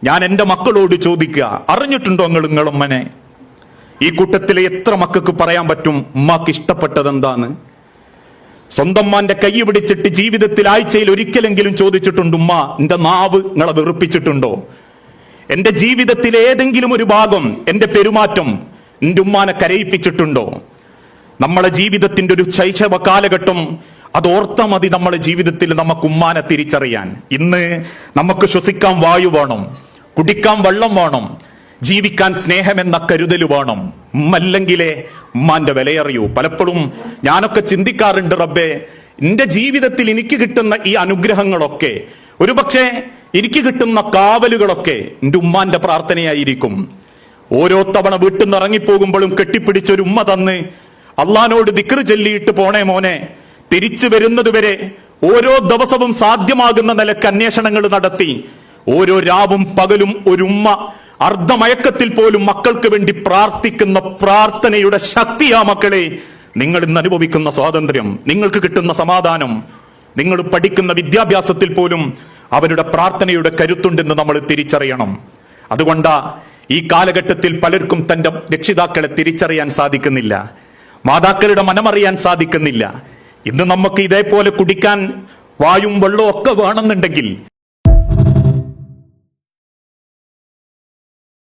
ഞാൻ എൻ്റെ മക്കളോട് ചോദിക്കുക, അറിഞ്ഞിട്ടുണ്ടോ നിങ്ങളുമ്മനെ? ഈ കൂട്ടത്തിലെ എത്ര മക്കൾക്ക് പറയാൻ പറ്റും ഉമ്മാക്ക് ഇഷ്ടപ്പെട്ടത് എന്താന്ന്? സ്വന്തം മാന്റെ കൈ പിടിച്ചിട്ട് ജീവിതത്തിൽ ആഴ്ചയിൽ ഒരിക്കലെങ്കിലും ചോദിച്ചിട്ടുണ്ട്, ഉമ്മ എന്റെ നാവ് നിങ്ങളെ വെറുപ്പിച്ചിട്ടുണ്ടോ? എന്റെ ജീവിതത്തിലെ ഏതെങ്കിലും ഒരു ഭാഗം, എന്റെ പെരുമാറ്റം എന്റെ ഉമ്മാനെ കരയിപ്പിച്ചിട്ടുണ്ടോ? നമ്മളെ ജീവിതത്തിന്റെ ഒരു ശൈശവ കാലഘട്ടം അത് ഓർത്താ മതി നമ്മളെ ജീവിതത്തിൽ നമുക്ക് ഉമ്മാനെ തിരിച്ചറിയാൻ. ഇന്ന് നമുക്ക് ശ്വസിക്കാൻ വായു വേണം, കുടിക്കാൻ വെള്ളം വേണം, ജീവിക്കാൻ സ്നേഹമെന്ന കരുതൽ വേണം. ഉമ്മല്ലെങ്കിലേ ഉമ്മാന്റെ വിലയറിയൂ. പലപ്പോഴും ഞാനൊക്കെ ചിന്തിക്കാറുണ്ട്, റബ്ബേ, എന്റെ ജീവിതത്തിൽ എനിക്ക് കിട്ടുന്ന ഈ അനുഗ്രഹങ്ങളൊക്കെ, ഒരുപക്ഷെ എനിക്ക് കിട്ടുന്ന കാവലുകളൊക്കെ എന്റെ ഉമ്മാന്റെ പ്രാർത്ഥനയായിരിക്കും. ഓരോ തവണ വീട്ടിൽ നിന്ന് ഇറങ്ങിപ്പോകുമ്പോഴും കെട്ടിപ്പിടിച്ചൊരു ഉമ്മ തന്ന് അള്ളാനോട് ദിക്റ് ചൊല്ലിയിട്ട് പോണേ മോനെ, തിരിച്ചു വരുന്നത് വരെ ഓരോ ദിവസവും സാധ്യമാകുന്ന നിലക്ക് അന്വേഷണങ്ങൾ നടത്തി ഓരോ രാവും പകലും ഒരു ഉമ്മ അർദ്ധമയക്കത്തിൽ പോലും മക്കൾക്ക് വേണ്ടി പ്രാർത്ഥിക്കുന്ന പ്രാർത്ഥനയുടെ ശക്തിയാ മക്കളെ നിങ്ങൾ ഇന്ന് അനുഭവിക്കുന്ന സ്വാതന്ത്ര്യം, നിങ്ങൾക്ക് കിട്ടുന്ന സമാധാനം, നിങ്ങൾ പഠിക്കുന്ന വിദ്യാഭ്യാസത്തിൽ പോലും അവരുടെ പ്രാർത്ഥനയുടെ കരുത്തുണ്ടെന്ന് നമ്മൾ തിരിച്ചറിയണം. അതുകൊണ്ടാ ഈ കാലഘട്ടത്തിൽ പലർക്കും തന്റെ രക്ഷിതാക്കളെ തിരിച്ചറിയാൻ സാധിക്കുന്നില്ല, മാതാക്കളുടെ മനമറിയാൻ സാധിക്കുന്നില്ല. ഇന്ന് നമുക്ക് ഇതേപോലെ കുടിക്കാൻ വായും വെള്ളവും ഒക്കെ വേണമെന്നുണ്ടെങ്കിൽ